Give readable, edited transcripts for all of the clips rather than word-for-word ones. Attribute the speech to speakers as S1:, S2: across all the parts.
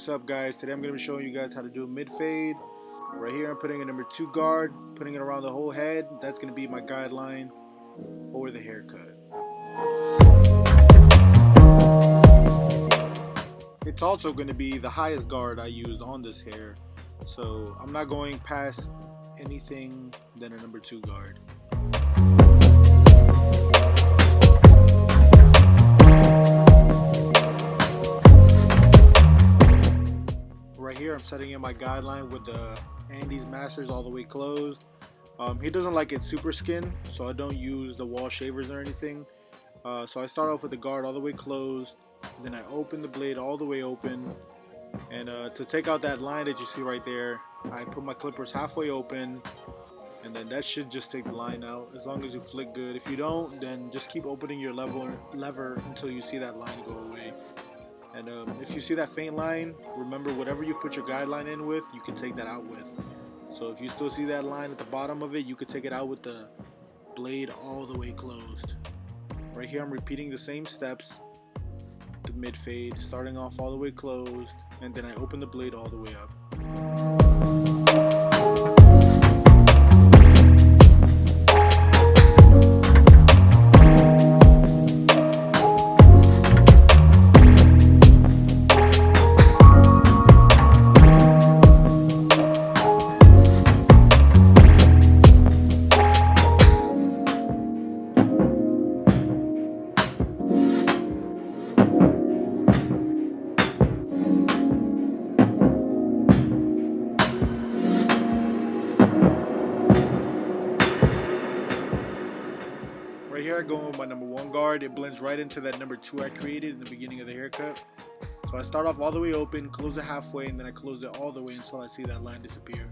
S1: What's up, guys? Today I'm going to be showing you guys how to do mid fade. Right here I'm putting a number 2 guard, putting it around the whole head. That's going to be my guideline for the haircut. It's also going to be the highest guard I use on this hair, so I'm not going past anything than a number 2 guard. Right here I'm setting in my guideline with the Andy's Masters all the way closed. He doesn't like it super skin, so I don't use the wall shavers or anything. So I start off with the guard all the way closed, then I open the blade all the way open, and to take out that line that you see right there, I put my clippers halfway open, and then that should just take the line out as long as you flick good. If you don't, then just keep opening your lever until you see that line go away. And if you see that faint line, remember whatever you put your guideline in with, you can take that out with. So if you still see that line at the bottom of it, you could take it out with the blade all the way closed. Right here I'm repeating the same steps to mid fade, starting off all the way closed, and then I open the blade all the way up. Right here I go with my number 1 guard. It blends right into that number 2 I created in the beginning of the haircut. So I start off all the way open, close it halfway, and then I close it all the way until I see that line disappear.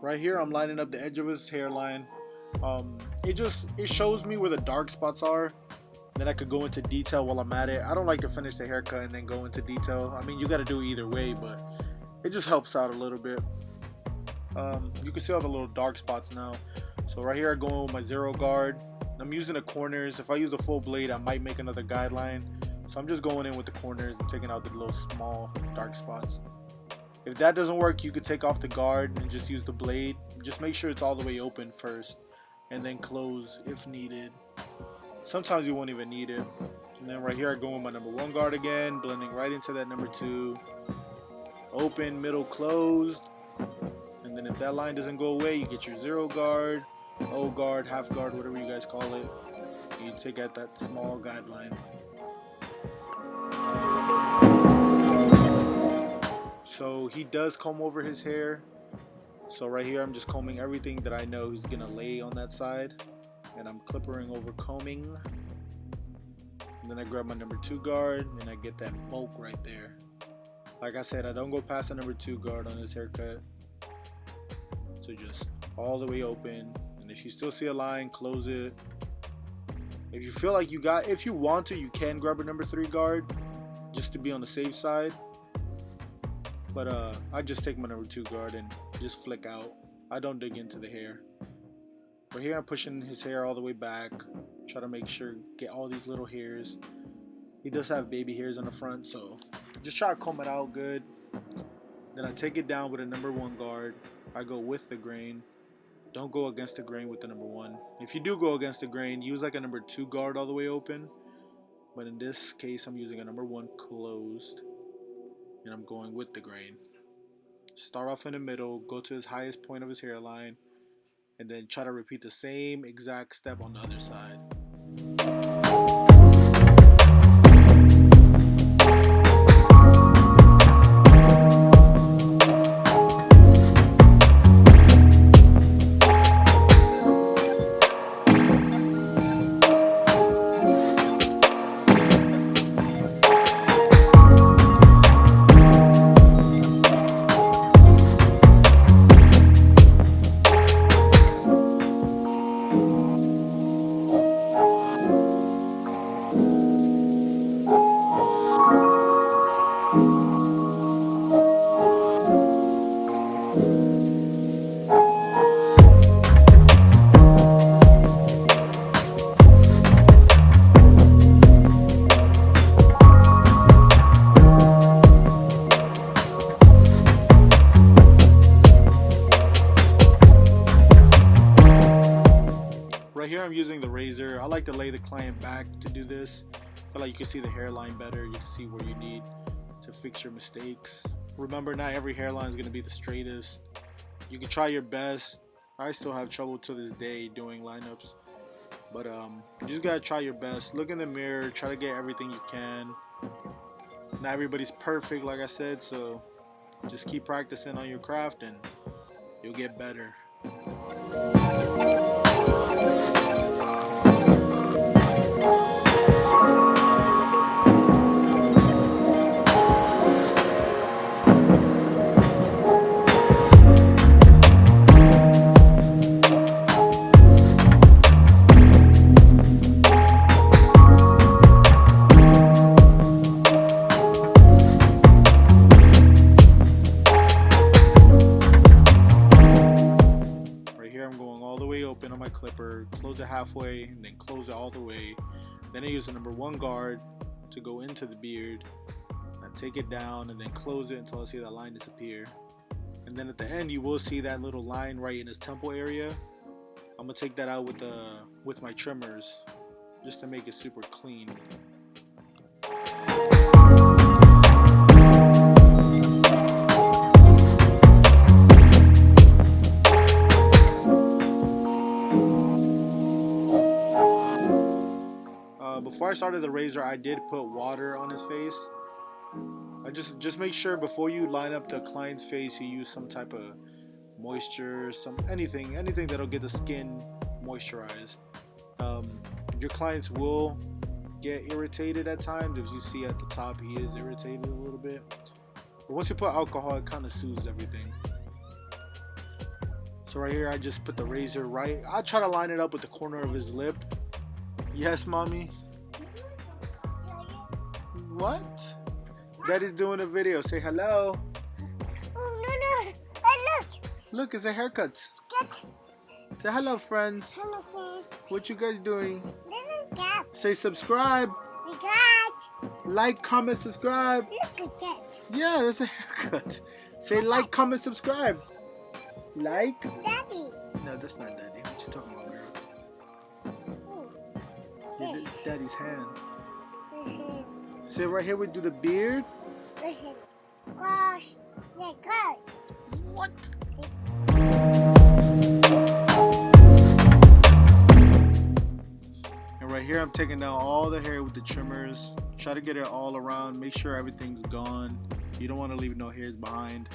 S1: Right here I'm lining up the edge of his hairline. It shows me where the dark spots are. Then I could go into detail while I'm at it. I don't like to finish the haircut and then go into detail. I mean, you got to do it either way, but it just helps out a little bit. You can see all the little dark spots now. So right here I go in with my 0 guard. I'm using the corners. If I use a full blade, I might make another guideline. So I'm just going in with the corners and taking out the little small dark spots. If that doesn't work, you could take off the guard and just use the blade. Just make sure it's all the way open first, and then close if needed. Sometimes you won't even need it. And then right here I go with my number 1 guard again, blending right into that number 2. Open, middle, closed. And then if that line doesn't go away, you get your 0 guard, O guard, half guard, whatever you guys call it. You take out that small guideline. So he does comb over his hair. So right here I'm just combing everything that I know he's gonna lay on that side, and I'm clippering over combing. And then I grab my number 2 guard and I get that bulk right there. Like I said, I don't go past the number 2 guard on this haircut. So just all the way open, and if you still see a line, close it. If you feel like if you want to, you can grab a number 3 guard just to be on the safe side. But I just take my number 2 guard and just flick out. I don't dig into the hair. Right here I'm pushing his hair all the way back, try to make sure get all these little hairs. He does have baby hairs on the front, so just try to comb it out good. Then I take it down with a number 1 guard. I go with the grain. Don't go against the grain with the number 1. If you do go against the grain, use like a number 2 guard all the way open. But in this case I'm using a number 1 closed, and I'm going with the grain. Start off in the middle, go to his highest point of his hairline, and then try to repeat the same exact step on the other side. the client back to do this. I feel like you can see the hairline better. You can see where you need to fix your mistakes. Remember, not every hairline is going to be the straightest. You can try your best. I still have trouble to this day doing lineups, but you just gotta try your best. Look in the mirror, try to get everything you can. Not everybody's perfect, like I said, so just keep practicing on your craft and you'll get better. Open on my clipper, close it halfway, and then close it all the way. Then I use the number 1 guard to go into the beard. I take it down and then close it until I see that line disappear. And then at the end, you will see that little line right in his temple area. I'm gonna take that out with my trimmers just to make it super clean. Before I started the razor, I did put water on his face. I just make sure before you line up the client's face, you use some type of moisture, anything that'll get the skin moisturized. Your clients will get irritated at times. As you see at the top, he is irritated a little bit. But once you put alcohol, it kind of soothes everything. So right here, I just put the razor right. I try to line it up with the corner of his lip. Yes, mommy. What? Daddy's doing a video. Say hello.
S2: Oh, no. Hey, look.
S1: Look, it's a haircut. Say hello, friends.
S2: Hello, friends.
S1: What you guys doing?
S2: Cat.
S1: Say subscribe.
S2: Cat.
S1: Like, comment, subscribe.
S2: Look at that.
S1: Yeah, that's a haircut. Say like, comment, subscribe. Like.
S2: Daddy.
S1: No, that's not Daddy. What you talking about, girl?
S2: Yes.
S1: This is Daddy's hand. Say right here, we do the beard.
S2: Listen. Gosh. Yeah, gosh.
S1: What? And right here, I'm taking down all the hair with the trimmers. Try to get it all around. Make sure everything's gone. You don't want to leave no hairs behind.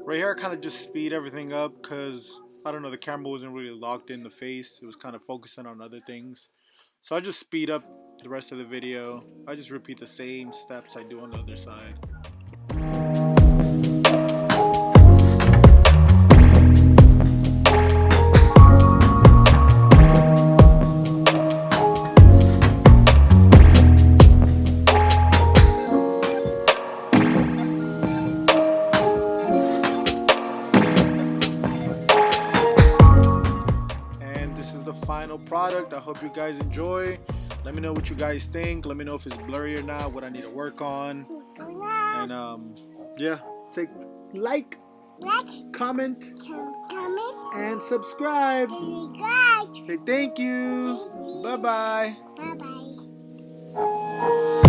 S1: Right here, I kind of just speed everything up because, I don't know, the camera wasn't really locked in the face. It was kind of focusing on other things. So I just speed up the rest of the video. I just repeat the same steps I do on the other side. Final product. I hope you guys enjoy. Let me know what you guys think. Let me know if it's blurry or not, what I need to work on. And yeah, say like, comment, and subscribe. Say thank you. Bye bye.
S2: Bye bye.